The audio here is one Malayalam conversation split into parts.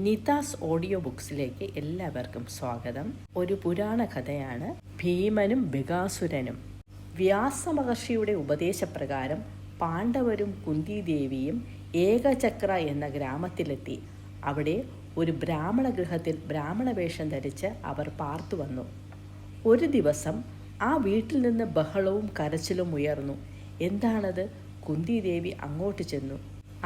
നിതാസ് ഓഡിയോ ബുക്സിലേക്ക് എല്ലാവർക്കും സ്വാഗതം. ഒരു പുരാണ കഥയാണ് ഭീമനും ബകാസുരനും. വ്യാസമഹർഷിയുടെ ഉപദേശപ്രകാരം പാണ്ഡവരും കുന്തിദേവിയും ഏകചക്ര എന്ന ഗ്രാമത്തിലെത്തി. അവിടെ ഒരു ബ്രാഹ്മണ ഗൃഹത്തിൽ ബ്രാഹ്മണ വേഷം ധരിച്ച് അവർ പാർത്തു വന്നു. ഒരു ദിവസം ആ വീട്ടിൽ നിന്ന് ബഹളവും കരച്ചിലും ഉയർന്നു. എന്താണത്? കുന്തിദേവി അങ്ങോട്ട് ചെന്നു.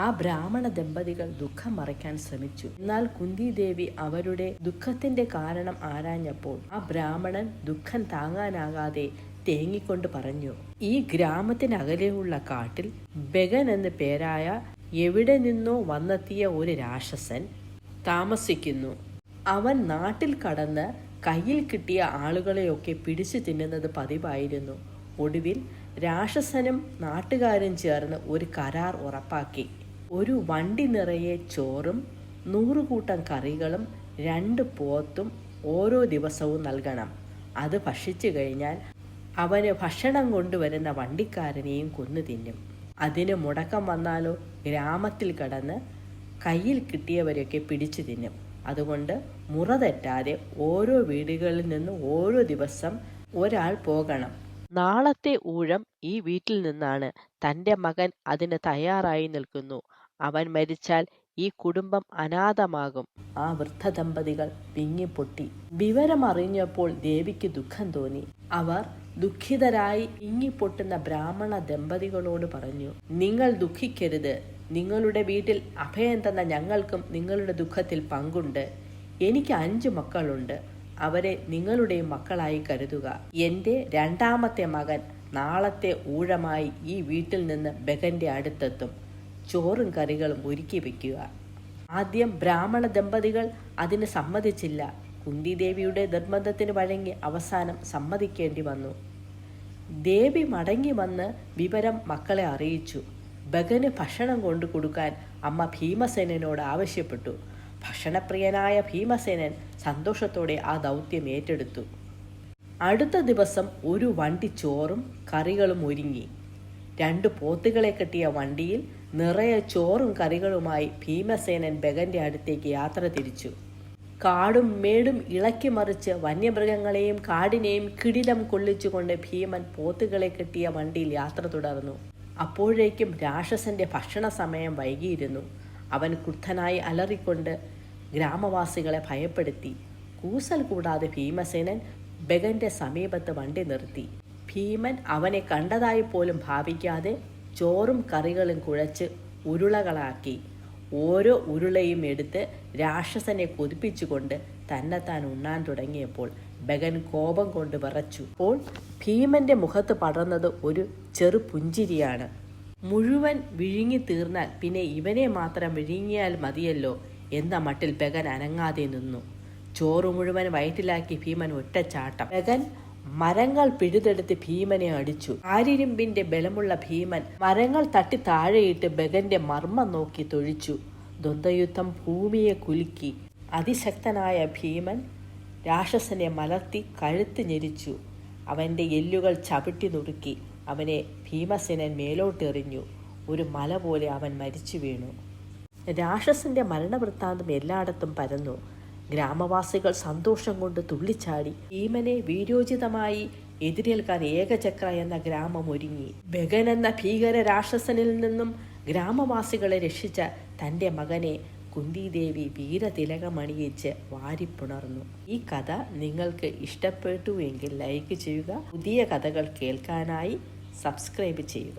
ആ ബ്രാഹ്മണ ദമ്പതികൾ ദുഃഖം മറയ്ക്കാൻ ശ്രമിച്ചു. എന്നാൽ കുന്തിദേവി അവരുടെ ദുഃഖത്തിന്റെ കാരണം ആരാഞ്ഞപ്പോൾ ആ ബ്രാഹ്മണൻ ദുഃഖം താങ്ങാനാകാതെ തേങ്ങിക്കൊണ്ട് പറഞ്ഞു, ഈ ഗ്രാമത്തിനകലെയുള്ള കാട്ടിൽ ബഗൻ എന്ന പേരായ എവിടെ നിന്നോ വന്നെത്തിയ ഒരു രാക്ഷസൻ താമസിക്കുന്നു. അവൻ നാട്ടിൽ കടന്ന് കയ്യിൽ കിട്ടിയ ആളുകളെയൊക്കെ പിടിച്ചു തിന്നുന്നത് പതിവായിരുന്നു. ഒടുവിൽ രാക്ഷസനും നാട്ടുകാരും ചേർന്ന് ഒരു കരാർ ഉറപ്പാക്കി. ഒരു വണ്ടി നിറയെ ചോറും 100 കൂട്ടം കറികളും 2 പോത്തും ഓരോ ദിവസവും നൽകണം. അത് ഭക്ഷിച്ചു കഴിഞ്ഞാൽ അവന് ഭക്ഷണം കൊണ്ടുവരുന്ന വണ്ടിക്കാരനെയും കൊന്നു തിന്നും. അതിന് മുടക്കം വന്നാലോ ഗ്രാമത്തിൽ കടന്ന് കയ്യിൽ കിട്ടിയവരെയൊക്കെ പിടിച്ചു തിന്നും. അതുകൊണ്ട് മുറ തെറ്റാതെ ഓരോ വീടുകളിൽ നിന്ന് ഓരോ ദിവസം ഒരാൾ പോകണം. നാളത്തെ ഊഴം ഈ വീട്ടിൽ നിന്നാണ്. തൻ്റെ മകൻ അതിന് തയ്യാറായി നിൽക്കുന്നു. അവൻ മരിച്ചാൽ ഈ കുടുംബം അനാഥമാകും. ആ വൃദ്ധ ദമ്പതികൾ പിങ്ങിപ്പൊട്ടി. വിവരമറിഞ്ഞപ്പോൾ ദേവിക്ക് ദുഃഖം തോന്നി. അവർ ദുഃഖിതരായി പിങ്ങിപ്പൊട്ടുന്ന ബ്രാഹ്മണ ദമ്പതികളോട് പറഞ്ഞു, നിങ്ങൾ ദുഃഖിക്കരുത്. നിങ്ങളുടെ വീട്ടിൽ അഭയം തന്ന ഞങ്ങൾക്കും നിങ്ങളുടെ ദുഃഖത്തിൽ പങ്കുണ്ട്. എനിക്ക് 5 മക്കളുണ്ട്. അവരെ നിങ്ങളുടെ മക്കളായി കരുതുക. എൻ്റെ 2ാമത്തെ മകൻ നാളത്തെ ഊഴമായി ഈ വീട്ടിൽ നിന്ന് ബഗന്റെ അടുത്തെത്തും. ചോറും കറികളും ഒരുക്കി വയ്ക്കുക. ആദ്യം ബ്രാഹ്മണ ദമ്പതികൾ അതിന് സമ്മതിച്ചില്ല. കുന്തിദേവിയുടെ നിർബന്ധത്തിന് വഴങ്ങി അവസാനം സമ്മതിക്കേണ്ടി വന്നു. ദേവി മടങ്ങി വന്ന് വിവരം മക്കളെ അറിയിച്ചു. ബഗന് ഭക്ഷണം കൊണ്ടു കൊടുക്കാൻ അമ്മ ഭീമസേനോട് ആവശ്യപ്പെട്ടു. ഭക്ഷണപ്രിയനായ ഭീമസേനൻ സന്തോഷത്തോടെ ആ ദൗത്യം ഏറ്റെടുത്തു. അടുത്ത ദിവസം ഒരു വണ്ടി ചോറും കറികളും ഒരുങ്ങി. 2 പോത്തുകളെ കെട്ടിയ വണ്ടിയിൽ നിറയെ ചോറും കറികളുമായി ഭീമസേനൻ ബഗന്റെ അടുത്തേക്ക് യാത്ര തിരിച്ചു. കാടും മേടും ഇളക്കി മറിച്ച് വന്യമൃഗങ്ങളെയും കാടിനെയും കിടിലം കൊള്ളിച്ചുകൊണ്ട് ഭീമൻ പോത്തുകളെ കെട്ടിയ വണ്ടിയിൽ യാത്ര തുടർന്നു. അപ്പോഴേക്കും രാക്ഷസന്റെ ഭക്ഷണ സമയം വൈകിയിരുന്നു. അവൻ ക്രുദ്ധനായി അലറിക്കൊണ്ട് ഗ്രാമവാസികളെ ഭയപ്പെടുത്തി. കൂസൽ കൂടാതെ ഭീമസേനൻ ബഗന്റെ സമീപത്ത് വണ്ടി നിർത്തി. ഭീമൻ അവനെ കണ്ടതായി പോലും ഭാവിക്കാതെ ചോറും കറികളും കുഴച്ച് ഉരുളകളാക്കി. ഓരോ ഉരുളയും എടുത്ത് രാക്ഷസനെ കൊതിപ്പിച്ചുകൊണ്ട് തന്നെത്താൻ ഉണ്ണാൻ തുടങ്ങിയപ്പോൾ ബഗൻ കോപം കൊണ്ട് വിറച്ചു. അപ്പോൾ ഭീമന്റെ മുഖത്ത് പടർന്നത് ഒരു ചെറു പുഞ്ചിരിയാണ്. മുഴുവൻ വിഴുങ്ങി തീർന്നാൽ പിന്നെ ഇവനെ മാത്രം വിഴുങ്ങിയാൽ മതിയല്ലോ എന്ന മട്ടിൽ ബഗൻ അനങ്ങാതെ നിന്നു. ചോറ് മുഴുവൻ വയറ്റിലാക്കി ഭീമൻ ഒറ്റച്ചാട്ടം. ബഗൻ മരങ്ങൾ പിഴുതെടുത്ത് ഭീമനെ അടിച്ചു. ആരിരുമ്പിന്റെ ബലമുള്ള ഭീമൻ മരങ്ങൾ തട്ടി താഴെയിട്ട് ബഗന്റെ മർമ്മം നോക്കി തൊഴിച്ചു. ദ്വന്ദ്വയുദ്ധം ഭൂമിയെ കുലുക്കി. അതിശക്തനായ ഭീമൻ രാക്ഷസനെ മലർത്തി കഴുത്ത് ഞെരിച്ചു. അവന്റെ എല്ലുകൾ ചവിട്ടി നുറുക്കി. അവനെ ഭീമസേനൻ മേലോട്ടെറിഞ്ഞു. ഒരു മല പോലെ അവൻ മരിച്ചു വീണു. രാക്ഷസന്റെ മരണവൃത്താന്തം എല്ലായിടത്തും പരന്നു. ഗ്രാമവാസികൾ സന്തോഷം കൊണ്ട് തുള്ളിച്ചാടി. ഭീമനെ വീരോചിതമായി എതിരേൽക്കാൻ ഏകചക്ര എന്ന ഗ്രാമം ഒരുങ്ങി. ബഗൻ എന്ന ഭീകര രാക്ഷസനിൽ നിന്നും ഗ്രാമവാസികളെ രക്ഷിച്ച തൻ്റെ മകനെ കുന്തിദേവി വീരതിലകമണിയിച്ച് വാരിപ്പുണർന്നു. ഈ കഥ നിങ്ങൾക്ക് ഇഷ്ടപ്പെട്ടു എങ്കിൽ ലൈക്ക് ചെയ്യുക. പുതിയ കഥകൾ കേൾക്കാനായി സബ്സ്ക്രൈബ് ചെയ്യുക.